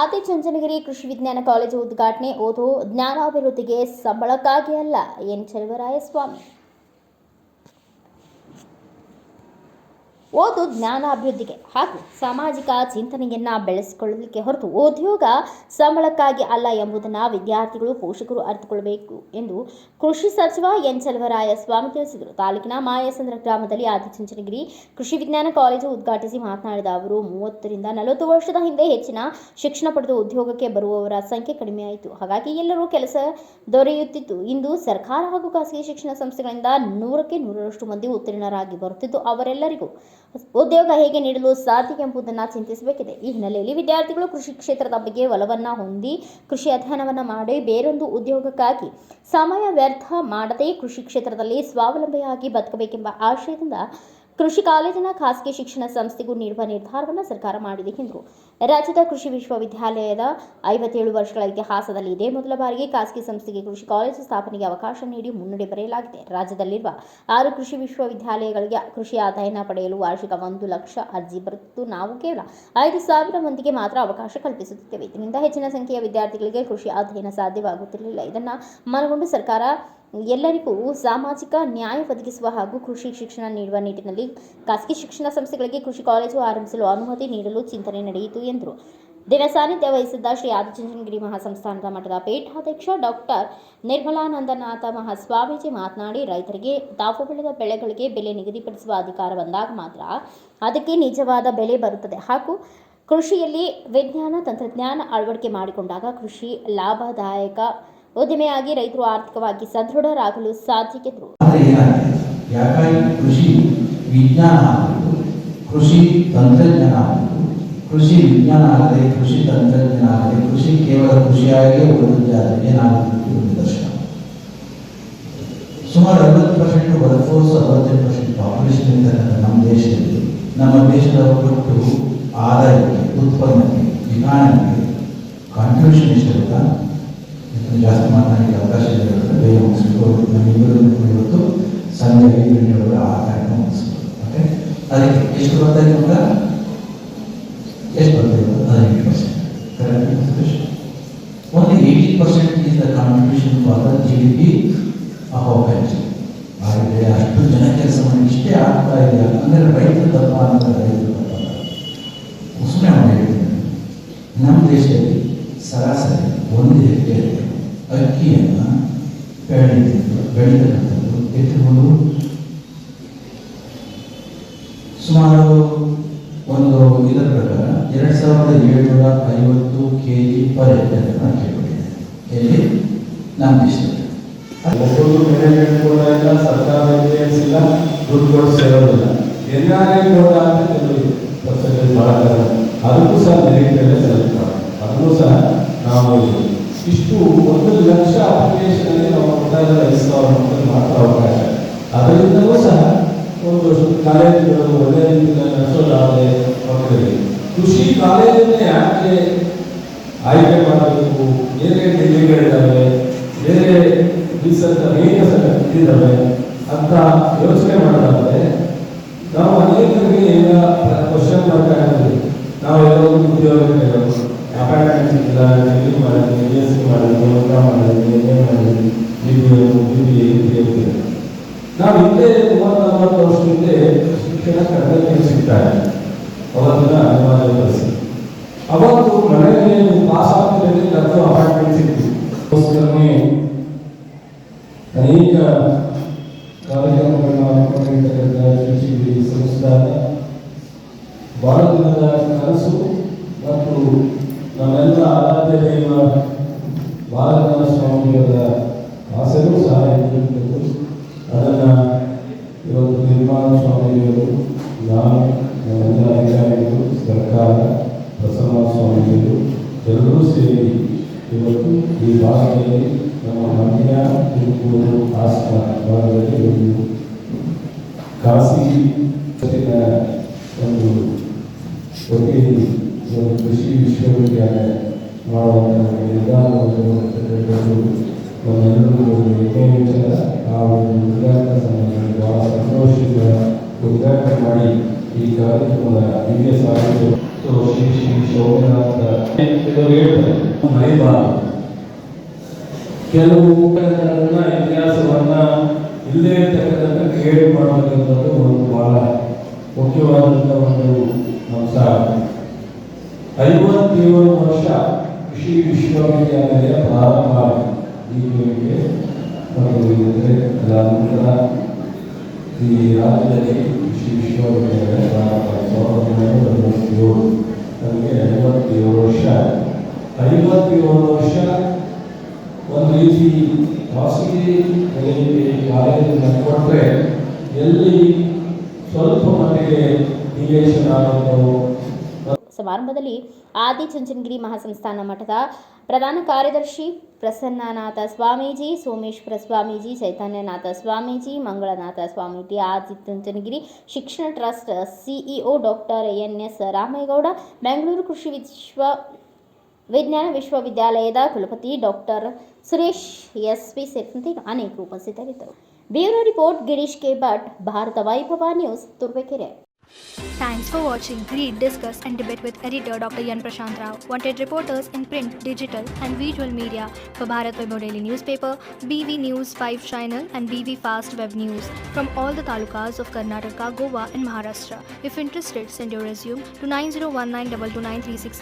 ಆದಿಚುಂಚನಗಿರಿ ಕೃಷಿ ವಿಜ್ಞಾನ ಕಾಲೇಜು ಉದ್ಘಾಟನೆ. ಓದು ಜ್ಞಾನಾಭಿವೃದ್ಧಿಗೆ, ಸಂಬಳಕ್ಕಾಗಿ ಅಲ್ಲ. ಎನ್ ಚೆಲುವರಾಯಸ್ವಾಮಿ. ಓದು ಜ್ಞಾನಾಭಿವೃದ್ಧಿಗೆ ಹಾಗೂ ಸಾಮಾಜಿಕ ಚಿಂತನೆಯನ್ನು ಬೆಳೆಸಿಕೊಳ್ಳಲಿಕ್ಕೆ ಹೊರತು ಉದ್ಯೋಗ ಸಂಬಳಕ್ಕಾಗಿ ಅಲ್ಲ ಎಂಬುದನ್ನು ವಿದ್ಯಾರ್ಥಿಗಳು, ಪೋಷಕರು ಅರಿತುಕೊಳ್ಳಬೇಕು ಎಂದು ಕೃಷಿ ಸಚಿವ ಎನ್ ಚೆಲುವರಾಯಸ್ವಾಮಿ ತಿಳಿಸಿದರು. ತಾಲೂಕಿನ ಮಾಯಸಂದ್ರ ಗ್ರಾಮದಲ್ಲಿ ಆದಿಚುಂಚನಗಿರಿ ಕೃಷಿ ವಿಜ್ಞಾನ ಕಾಲೇಜು ಉದ್ಘಾಟಿಸಿ ಮಾತನಾಡಿದ ಅವರು, 30 ರಿಂದ 40 ವರ್ಷದ ಹಿಂದೆ ಹೆಚ್ಚಿನ ಶಿಕ್ಷಣ ಪಡೆದು ಉದ್ಯೋಗಕ್ಕೆ ಬರುವವರ ಸಂಖ್ಯೆ ಕಡಿಮೆಯಾಯಿತು. ಹಾಗಾಗಿ ಎಲ್ಲರೂ ಕೆಲಸ ದೊರೆಯುತ್ತಿತ್ತು. ಇಂದು ಸರ್ಕಾರ ಹಾಗೂ ಖಾಸಗಿ ಶಿಕ್ಷಣ ಸಂಸ್ಥೆಗಳಿಂದ 100ಕ್ಕೆ 100ರಷ್ಟು ಮಂದಿ ಉತ್ತೀರ್ಣರಾಗಿ ಬರುತ್ತಿದ್ದು, ಅವರೆಲ್ಲರಿಗೂ ಉದ್ಯೋಗ ಹೇಗೆ ನೀಡಲು ಸಾಧ್ಯ ಎಂಬುದನ್ನು ಚಿಂತಿಸಬೇಕಿದೆ. ಈ ಹಿನ್ನೆಲೆಯಲ್ಲಿ ವಿದ್ಯಾರ್ಥಿಗಳು ಕೃಷಿ ಕ್ಷೇತ್ರದ ಬಗ್ಗೆ ಒಲವನ್ನು ಹೊಂದಿ ಕೃಷಿ ಅಧ್ಯಯನವನ್ನು ಮಾಡಿ ಬೇರೊಂದು ಉದ್ಯೋಗಕ್ಕಾಗಿ ಸಮಯ ವ್ಯರ್ಥ ಮಾಡದೆ ಕೃಷಿ ಕ್ಷೇತ್ರದಲ್ಲಿ ಸ್ವಾವಲಂಬಿಯಾಗಿ ಬದುಕಬೇಕೆಂಬ ಆಶಯದಿಂದ ಕೃಷಿ ಕಾಲೇಜಿನ ಖಾಸಗಿ ಶಿಕ್ಷಣ ಸಂಸ್ಥೆಗೂ ನೀಡುವ ನಿರ್ಧಾರವನ್ನು ಸರ್ಕಾರ ಮಾಡಿದೆ ಎಂದರು. ರಾಜ್ಯದ ಕೃಷಿ ವಿಶ್ವವಿದ್ಯಾಲಯದ 57 ವರ್ಷಗಳ ಇತಿಹಾಸದಲ್ಲಿ ಇದೇ ಮೊದಲ ಬಾರಿಗೆ ಖಾಸಗಿ ಸಂಸ್ಥೆಗೆ ಕೃಷಿ ಕಾಲೇಜು ಸ್ಥಾಪನೆಗೆ ಅವಕಾಶ ನೀಡಿ ಮುನ್ನಡೆ ಬರೆಯಲಾಗಿದೆ. ರಾಜ್ಯದಲ್ಲಿರುವ 6 ಕೃಷಿ ವಿಶ್ವವಿದ್ಯಾಲಯಗಳಿಗೆ ಕೃಷಿ ಅಧ್ಯಯನ ಪಡೆಯಲು ವಾರ್ಷಿಕ 1 ಲಕ್ಷ ಅರ್ಜಿ ಬರುತ್ತಿದ್ದು, ನಾವು ಕೇವಲ 5,000 ಮಂದಿಗೆ ಮಾತ್ರ ಅವಕಾಶ ಕಲ್ಪಿಸುತ್ತಿದ್ದೇವೆ. ಇದರಿಂದ ಹೆಚ್ಚಿನ ಸಂಖ್ಯೆಯ ವಿದ್ಯಾರ್ಥಿಗಳಿಗೆ ಕೃಷಿ ಅಧ್ಯಯನ ಸಾಧ್ಯವಾಗುತ್ತಿರಲಿಲ್ಲ. ಇದನ್ನು ಮನಗೊಂಡು ಸರ್ಕಾರ ಎಲ್ಲರಿಗೂ ಸಾಮಾಜಿಕ ನ್ಯಾಯ ಒದಗಿಸುವ ಹಾಗೂ ಕೃಷಿ ಶಿಕ್ಷಣ ನೀಡುವ ನಿಟ್ಟಿನಲ್ಲಿ ಖಾಸಗಿ ಶಿಕ್ಷಣ ಸಂಸ್ಥೆಗಳಿಗೆ ಕೃಷಿ ಕಾಲೇಜು ಆರಂಭಿಸಲು ಅನುಮತಿ ನೀಡಲು ಚಿಂತನೆ ನಡೆಯಿತು ಎಂದರು. ದಿನ ಸಾನ್ನಿಧ್ಯ ವಹಿಸಿದ್ದ ಶ್ರೀ ಆದಿಚುಂಚನಗಿರಿ ಮಹಾಸಂಸ್ಥಾನದ ಮಠದ ಪೀಠಾಧ್ಯಕ್ಷ ಡಾಕ್ಟರ್ ನಿರ್ಮಲಾನಂದನಾಥ ಮಹಾಸ್ವಾಮೀಜಿ ಮಾತನಾಡಿ, ರೈತರಿಗೆ ತಾವು ಬೆಳೆದ ಬೆಳೆಗಳಿಗೆ ಬೆಲೆ ನಿಗದಿಪಡಿಸುವ ಅಧಿಕಾರ ಬಂದಾಗ ಮಾತ್ರ ಅದಕ್ಕೆ ನಿಜವಾದ ಬೆಲೆ ಬರುತ್ತದೆ ಹಾಗೂ ಕೃಷಿಯಲ್ಲಿ ವಿಜ್ಞಾನ ತಂತ್ರಜ್ಞಾನ ಅಳವಡಿಕೆ ಮಾಡಿಕೊಂಡಾಗ ಕೃಷಿ ಲಾಭದಾಯಕ ಉದ್ದಿಮೆಯಾಗಿ ರೈತರು ಆರ್ಥಿಕವಾಗಿ ಸದೃಢರಾಗಲು ಸಾಧ್ಯ ಎಂದರು. ಯಾಕಾಗಿ ಕೃಷಿ ವಿಜ್ಞಾನ, ಕೃಷಿ ತಂತ್ರಜ್ಞಾನ, ಕೃಷಿ ವಿಜ್ಞಾನ ಆಗದೆ, ಕೃಷಿ ತಂತ್ರಜ್ಞಾನ ಆಗದೆ, ಕೃಷಿ ಕೇವಲ ಕೃಷಿಯಾಗಿ ಉಳಿದಿದ್ದಾರೆ ಏನಾಗುತ್ತೆ ನಿದರ್ಶನ. ಸುಮಾರು 60% ವರ್ಕ್ಫೋರ್ಸ್, 68% ಪಾಪ್ಯುಲೇಷನ್ ಇರ್ತಕ್ಕಂಥ ನಮ್ಮ ದೇಶದ ಒಟ್ಟು ಆದಾಯಕ್ಕೆ, ಉತ್ಪನ್ನಕ್ಕೆ, ವಿಜ್ಞಾನಕ್ಕೆ ಕಾಂಟ್ರಿಬ್ಯೂಷನ್ ಎಷ್ಟಿರುತ್ತಾ ಜಾಸ್ತಿ ಮಾತನಾಡಲಿಕ್ಕೆ ಅವಕಾಶ ಇರುತ್ತೆ. ಬೇಗ ಮುಗಿಸ್ಬಿಟ್ಟು ನಮ್ಮಿಬ್ಬರು ಇವತ್ತು ಸಂಜೆ 5 ಗಂಟೆಗಳ ಆ ಕಾರ್ಯಕ್ರಮ ಮುಗಿಸ್ಬೋದು. ಓಕೆ, ಅದಕ್ಕೆ ಎಷ್ಟು ಬರ್ತಾರೆ ಇವಾಗ? ಎಷ್ಟು ಬರ್ತಾರೆ? 18%. Correct. Only 80% is the contribution for the GDP of our country. ಹಾಗೆ ಅಷ್ಟು ಜನ ಕೆಲಸ ಮಾಡಿ ಇಷ್ಟೇ ಆಗ್ತಾ ಇದೆ ಅಂದರೆ ರೈತರು ತಪ್ಪ ಅಂತ ರೈತರು ತಪ್ಪ ಸುಮ್ಮನೆ ಮಾಡಿ. ನಮ್ಮ ದೇಶದಲ್ಲಿ ಸರಾಸರಿ 1 ಹೆಕ್ಟೇರ್ ಅಕ್ಕಿಯನ್ನು ಬೆಳೀತಕ್ಕಂಥದ್ದು ಎತ್ತಿರ್ಬೋದು ಸುಮಾರು ಒಂದು ಇದರ ಪ್ರಕಾರ 2,750 kg ಪರ್ ಹೆಕ್ಟೇರ್ ಕೇಳಿದೆ. ಎಲ್ಲಿ? ನಮ್ಮ ದೇಶದಲ್ಲಿ ಒಬ್ಬರು ಮ್ಯಾನೇಜ್ಮೆಂಟ್ ಕೂಡ ಇಲ್ಲ, ಸರ್ಕಾರ ಇಲ್ಲ, ದುಡ್ಡು ಕೂಡ ಸೇರೋದಿಲ್ಲ. NRI ಕೂಡ ಅಂತ ಕೆಲವು ಪರ್ಸೆಂಟೇಜ್ ಮಾಡೋಕ್ಕಾಗಲ್ಲ. ಅದಕ್ಕೂ ಸಹ ಮೆರಿಟಲ್ಲೇ ಸೆಲೆಕ್ಟ್ ಮಾಡೋದು. ಅದನ್ನು ಸಹ ನಾವು ಇಷ್ಟು 1 ಲಕ್ಷ ಅಪ್ಲಿಕೇಶನ್ ನಾವು ಕೊಡ್ತಾ ಇದ್ದಾರೆ. 5,000 ಮಕ್ಕಳು ಮಾತ್ರ ಅವಕಾಶ. ಅದರಿಂದಲೂ ಸಹ ಒಂದಷ್ಟು ಕಾಲೇಜುಗಳು ಒಳ್ಳೆಯ ರೀತಿಯಲ್ಲಿ ನಡೆಸೋದಾದರೆ ಮಕ್ಕಳಿಗೆ ಕೃಷಿ ಕಾಲೇಜನ್ನೇ ಯಾಕೆ ಆಯ್ಕೆ ಮಾಡಬೇಕು, ಬೇರೆ ಡಿಗ್ರಿಗಳಿದ್ದಾವೆ, ಬೇರೆ ರೀಸೆಂಟ್ ಅನೇಕ ಇದ್ದಾವೆ ಅಂತ ಯೋಚನೆ ಮಾಡೋದಾದರೆ ನಾವು ಅನೇಕರಿಗೆ ಈಗ ಕ್ವಶನ್ ಮಾಡಬೇಕಾಗ್ತದೆ. ನಾವು ಎಲ್ಲರೂ ಉದ್ಯೋಗ ಅಪಾಯಿಂಟ್ಮೆಂಟ್ ಇಲ್ಲ, ಡಿಗ್ರಿ ಮಾಡಿದ್ವಿ, BSc ಮಾಡಿದ್ವಿ, MA ಮಾಡಿದ್ವಿ, MA ಮಾಡಿದ್ವಿ, BBA ನಾವು ಹಿಂದೆ 30-40 ವರ್ಷ ಹಿಂದೆ ಶಿಕ್ಷಣ ಕಡಿಮೆ ಸಿಗ್ತಾರೆ. ಅವತ್ತಿನ ಅನಿವಾರ್ಯ ಪರಿಸ್ಥಿತಿ. ಅವತ್ತು ಮನೆಗೆ ಪಾಸ್ ಆಗ್ತಿದ್ದಲ್ಲಿ ಅದು ಅಪಾಯಿಂಟ್ಮೆಂಟ್ ಸಿಗ್ತಿತ್ತು. ಅನೇಕ ಕಾರ್ಯಕ್ರಮಗಳನ್ನು ಹಮ್ಮಿಕೊಂಡಿರ್ತಕ್ಕಂಥ ಕೃಷಿ ಸಂಸ್ಥಾನ ಬಹಳ ದಿನದ ಕನಸು ಮತ್ತು ನಮ್ಮೆಲ್ಲ ಆರಾಧ್ಯ ದೈವ ಬಾಲಕನಾಥ ಸ್ವಾಮಿಯವರ ಆಸೆಗೂ ಸಹ ಇರುತ್ತದೆ. ಅದನ್ನು ಇವತ್ತು ನಿರ್ಮಾಣ ಸ್ವಾಮಿಯವರು, ನಾನು, ನಮ್ಮೆಲ್ಲ ಅಧಿಕಾರಿಗಳು, ಸರ್ಕಾರ, ಪ್ರಸನ್ನ ಸ್ವಾಮಿಯವರು ಎಲ್ಲರೂ ಸೇರಿ ಇವತ್ತು ಈ ಭಾಗದಲ್ಲಿ ನಮ್ಮ ಮಂಡ್ಯ, ತುಮಕೂರು, ಹಾಸನ ಭಾಗದಲ್ಲಿ ಒಂದು ಖಾಸಗಿ ಒಂದು ಒಟ್ಟಿಗೆ ಒಂದು ಕೃಷಿ ವಿಶ್ವವಿದ್ಯಾಲಯ ಮಾಡುವಂಥ ನಿರ್ಧಾರವನ್ನು ನಮ್ಮೆಲ್ಲರಿಗೂ ಒಂದು ಹೆಮ್ಮೆ ವಿಚಾರ. ಆ ಒಂದು ಉದ್ಘಾಟನಾ ಸಮಾರಂಭ ಬಹಳ ಸಂತೋಷದಿಂದ ಉದ್ಘಾಟನೆ ಮಾಡಿ ಈ ಕಾರ್ಯಕ್ರಮದ ಹಿರಿಯ ಸಾಹಿತ್ಯ ಸೊ ಶ್ರೀ ಶ್ರೀ ಸೋಮನಾಥ ಇವರು ಹೇಳ್ತಾರೆ ಮರಿಬಾರದು. ಕೆಲವು ಮುಖಂಡರನ್ನ ಇತಿಹಾಸವನ್ನ ಇಲ್ಲೇ ಇರ್ತಕ್ಕಂಥ ಕ್ರಿಯೇಟ್ ಮಾಡಬೇಕಂಥದ್ದು ಒಂದು ಬಹಳ ಮುಖ್ಯವಾದಂಥ ಒಂದು ಅಂಶ. 57 ವರ್ಷ ಕೃಷಿ ವಿಶ್ವವಿದ್ಯಾಲಯ ಪ್ರಾರಂಭ ಈಗಲೇ ಅದಾದ ನಂತರ ಈ ರಾಜ್ಯದಲ್ಲಿ ಕೃಷಿ ವಿಶ್ವವಿದ್ಯಾಲಯ ಪ್ರಾರಂಭ 1997. ನಮಗೆ 57 ವರ್ಷ. 57 ವರ್ಷ ಒಂದು ರೀತಿ ಖಾಸಗಿ ಕಾಲೇಜನ್ನು ಕೊಟ್ಟರೆ ಎಲ್ಲಿ ಸ್ವಲ್ಪ ಮಟ್ಟಿಗೆ ಡಿವಿಯೇಷನ್ ಆಗುತ್ತೋ. ಸಮಾರಂಭದಲ್ಲಿ ಆದಿಚುಂಚನಗಿರಿ ಮಹಾಸಂಸ್ಥಾನ ಮಠದ ಪ್ರಧಾನ ಕಾರ್ಯದರ್ಶಿ ಪ್ರಸನ್ನನಾಥ ಸ್ವಾಮೀಜಿ, ಸೋಮೇಶ್ವರ ಸ್ವಾಮೀಜಿ, ಚೈತನ್ಯನಾಥ ಸ್ವಾಮೀಜಿ, ಮಂಗಳನಾಥ ಸ್ವಾಮೀಜಿ, ಆದಿಚುಂಚನಗಿರಿ ಶಿಕ್ಷಣ trust CEO doctor N S. Ramegowda, Bengaluru ಕೃಷಿ ವಿಜ್ಞಾನ ವಿಶ್ವವಿದ್ಯಾಲಯದ ಕುಲಪತಿ ಡಾಕ್ಟರ್ ಸುರೇಶ್ ಎಸ್.ಪಿ. ಸೇರಿದಂತೆ ಅನೇಕರು ಉಪಸ್ಥಿತರಿದ್ದರು. Bureau report Girish K Bhat, Bharata Vaibhava news, Turuvekere. Thanks for watching. Read, discuss and debate with editor Dr. Yan Prashant Rao. Wanted reporters in print, digital and visual media for Bharat Vaibhav Daily Newspaper, BV News 5 Channel and BV Fast Web News from all the talukas of Karnataka, Goa and Maharashtra. If interested, send your resume to 9019229369.